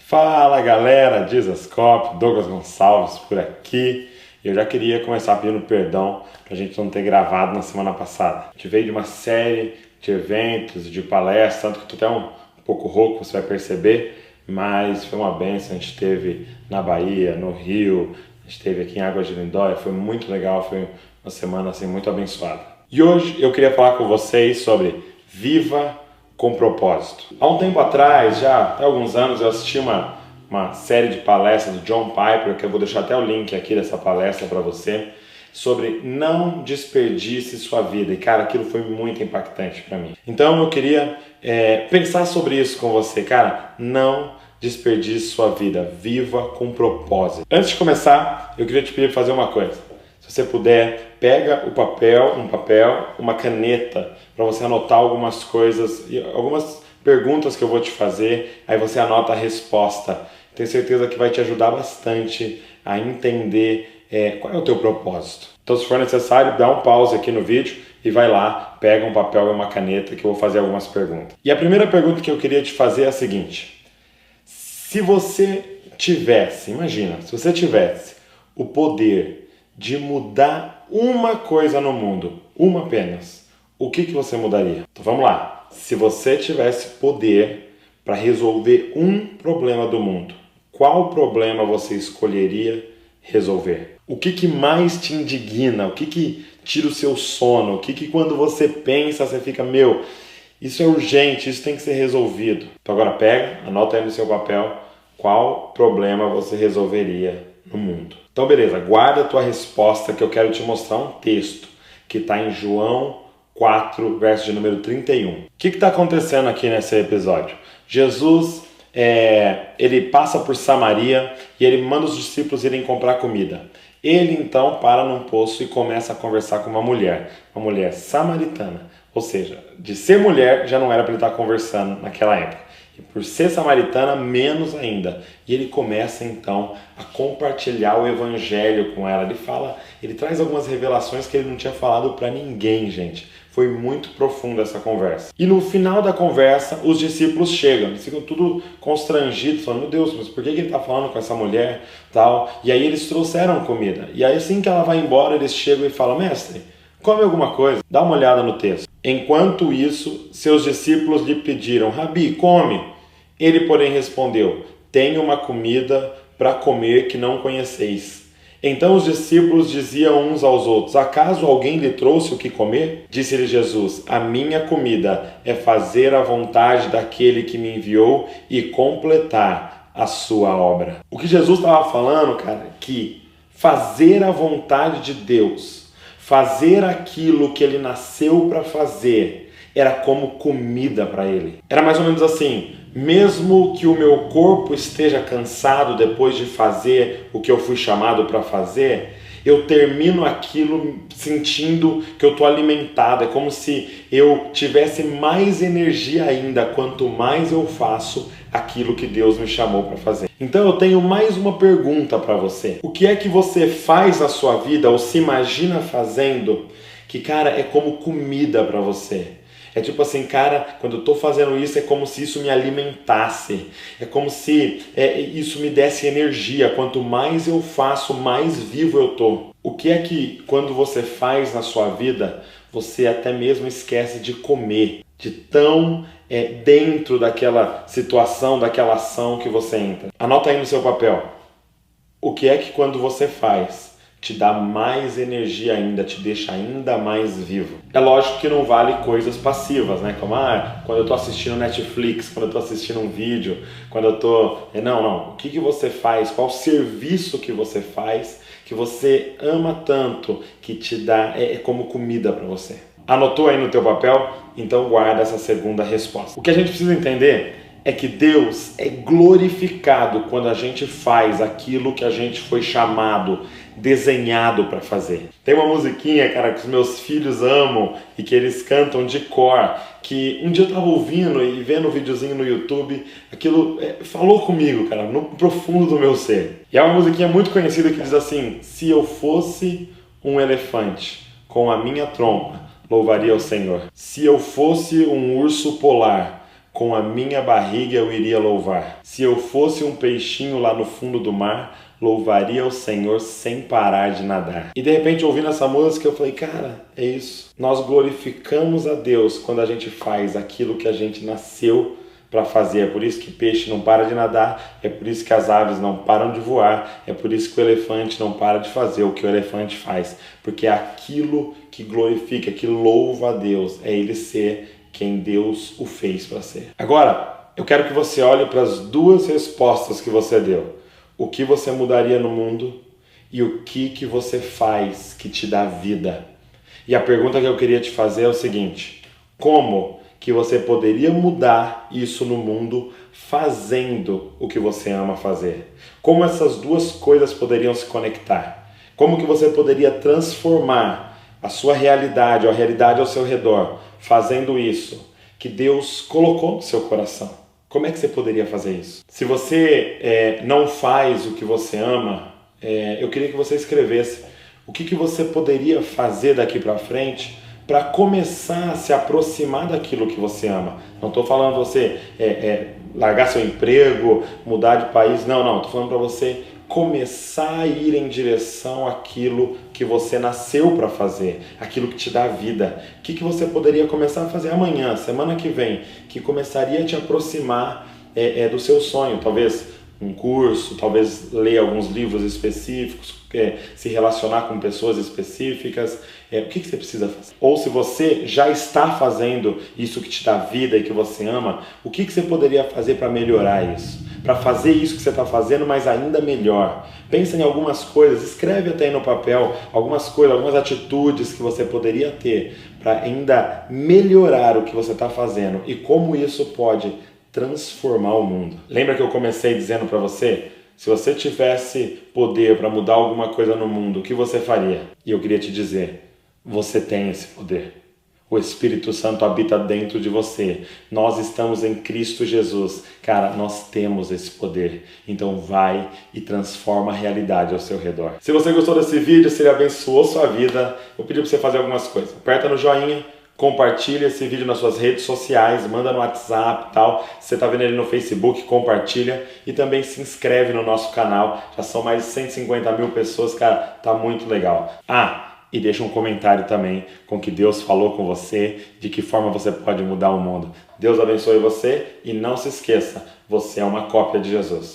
Fala galera, Dizascope, Douglas Gonçalves por aqui. Eu já queria começar pedindo perdão pra gente não ter gravado na semana passada. A gente veio de uma série de eventos, de palestras, tanto que eu tô até um pouco rouco, você vai perceber, mas foi uma bênção. A gente esteve na Bahia, no Rio, a gente esteve aqui em Águas de Lindóia, foi muito legal, foi uma semana assim muito abençoada. E hoje eu queria falar com vocês sobre Viva com propósito. Há um tempo atrás, já há alguns anos, eu assisti uma série de palestras do John Piper, que eu vou deixar até o link aqui dessa palestra para você, sobre não desperdice sua vida. E cara, aquilo foi muito impactante para mim. Então eu queria pensar sobre isso com você, cara. Não desperdice sua vida, viva com propósito. Antes de começar, eu queria te pedir para fazer uma coisa. Se você puder, pega um papel, uma caneta, para você anotar algumas coisas, algumas perguntas que eu vou te fazer, aí você anota a resposta. Tenho certeza que vai te ajudar bastante a entender qual é o teu propósito. Então, se for necessário, dá um pause aqui no vídeo e vai lá, pega um papel e uma caneta que eu vou fazer algumas perguntas. E a primeira pergunta que eu queria te fazer é a seguinte: se você tivesse, imagina, se você tivesse o poder de mudar uma coisa no mundo, uma apenas, o que você mudaria? Então vamos lá. Se você tivesse poder para resolver um problema do mundo, qual problema você escolheria resolver? O que mais te indigna? O que tira o seu sono? O que quando você pensa, você fica, isso é urgente, isso tem que ser resolvido. Então agora pega, anota aí no seu papel qual problema você resolveria no mundo. Então beleza, guarda a tua resposta que eu quero te mostrar um texto que está em João 4, verso de número 31. O que está acontecendo aqui nesse episódio? Jesus, ele passa por Samaria e ele manda os discípulos irem comprar comida. Ele então para num poço e começa a conversar com uma mulher samaritana. Ou seja, de ser mulher já não era para ele estar conversando naquela época. E por ser samaritana, menos ainda. E ele começa então a compartilhar o evangelho com ela. Ele traz algumas revelações que ele não tinha falado para ninguém, gente. Foi muito profunda essa conversa. E no final da conversa, os discípulos chegam. Eles ficam tudo constrangidos, falando, meu Deus, mas por que ele está falando com essa mulher? Tal. E aí eles trouxeram comida. E aí assim que ela vai embora, eles chegam e falam, mestre, come alguma coisa. Dá uma olhada no texto. Enquanto isso, seus discípulos lhe pediram, Rabi, come. Ele, porém, respondeu, tenho uma comida para comer que não conheceis. Então os discípulos diziam uns aos outros, acaso alguém lhe trouxe o que comer? Disse-lhe Jesus, a minha comida é fazer a vontade daquele que me enviou e completar a sua obra. O que Jesus estava falando, cara, é que fazer a vontade de Deus, fazer aquilo que ele nasceu para fazer, era como comida para ele. Era mais ou menos assim, mesmo que o meu corpo esteja cansado depois de fazer o que eu fui chamado para fazer, eu termino aquilo sentindo que eu estou alimentado. É como se eu tivesse mais energia ainda quanto mais eu faço aquilo que Deus me chamou para fazer. Então eu tenho mais uma pergunta para você. O que é que você faz na sua vida ou se imagina fazendo que, cara, é como comida para você? É tipo assim, cara, quando eu estou fazendo isso é como se isso me alimentasse. É como se isso me desse energia. Quanto mais eu faço, mais vivo eu tô. O que é que quando você faz na sua vida, você até mesmo esquece de comer? De tão dentro daquela situação, daquela ação que você entra. Anota aí no seu papel. O que é que quando você faz te dá mais energia ainda, te deixa ainda mais vivo? É lógico que não vale coisas passivas, né? Como, quando eu tô assistindo Netflix, quando eu tô assistindo um vídeo, quando eu tô... Não. O que você faz? Qual serviço que você faz que você ama tanto, que te dá... É como comida para você. Anotou aí no teu papel? Então guarda essa segunda resposta. O que a gente precisa entender é que Deus é glorificado quando a gente faz aquilo que a gente foi chamado, desenhado para fazer. Tem uma musiquinha, cara, que os meus filhos amam e que eles cantam de cor, que um dia eu tava ouvindo e vendo um videozinho no YouTube, aquilo falou comigo, cara, no profundo do meu ser. E é uma musiquinha muito conhecida que diz assim, se eu fosse um elefante com a minha trompa, louvaria ao Senhor. Se eu fosse um urso polar, com a minha barriga eu iria louvar. Se eu fosse um peixinho lá no fundo do mar, louvaria o Senhor sem parar de nadar. E de repente, ouvindo essa música, eu falei, cara, é isso. Nós glorificamos a Deus quando a gente faz aquilo que a gente nasceu para fazer. É por isso que peixe não para de nadar, é por isso que as aves não param de voar, é por isso que o elefante não para de fazer o que o elefante faz. Porque é aquilo que glorifica, que louva a Deus, é ele ser quem Deus o fez para ser. Agora, eu quero que você olhe para as duas respostas que você deu. O que você mudaria no mundo e o que você faz que te dá vida. E a pergunta que eu queria te fazer é o seguinte: como que você poderia mudar isso no mundo fazendo o que você ama fazer? Como essas duas coisas poderiam se conectar? Como que você poderia transformar a sua realidade, a realidade ao seu redor, fazendo isso que Deus colocou no seu coração? Como é que você poderia fazer isso? Se você não faz o que você ama, eu queria que você escrevesse o que você poderia fazer daqui para frente para começar a se aproximar daquilo que você ama. Não estou falando você largar seu emprego, mudar de país, não. Estou falando para você começar a ir em direção àquilo que você nasceu para fazer, aquilo que te dá vida. O que você poderia começar a fazer amanhã, semana que vem, que começaria a te aproximar do seu sonho? Talvez um curso, talvez ler alguns livros específicos, se relacionar com pessoas específicas. O que você precisa fazer? Ou se você já está fazendo isso que te dá vida e que você ama, o que você poderia fazer para melhorar isso? Para fazer isso que você está fazendo, mas ainda melhor. Pensa em algumas coisas, escreve até aí no papel algumas coisas, algumas atitudes que você poderia ter para ainda melhorar o que você está fazendo e como isso pode transformar o mundo. Lembra que eu comecei dizendo para você? Se você tivesse poder para mudar alguma coisa no mundo, o que você faria? E eu queria te dizer, você tem esse poder. O Espírito Santo habita dentro de você. Nós estamos em Cristo Jesus. Cara, nós temos esse poder. Então vai e transforma a realidade ao seu redor. Se você gostou desse vídeo, se ele abençoou sua vida, eu pedi para você fazer algumas coisas. Aperta no joinha, compartilha esse vídeo nas suas redes sociais, manda no WhatsApp e tal. Se você está vendo ele no Facebook, compartilha. E também se inscreve no nosso canal. Já são mais de 150 mil pessoas, cara, tá muito legal. E deixa um comentário também com o que Deus falou com você, de que forma você pode mudar o mundo. Deus abençoe você e não se esqueça, você é uma cópia de Jesus.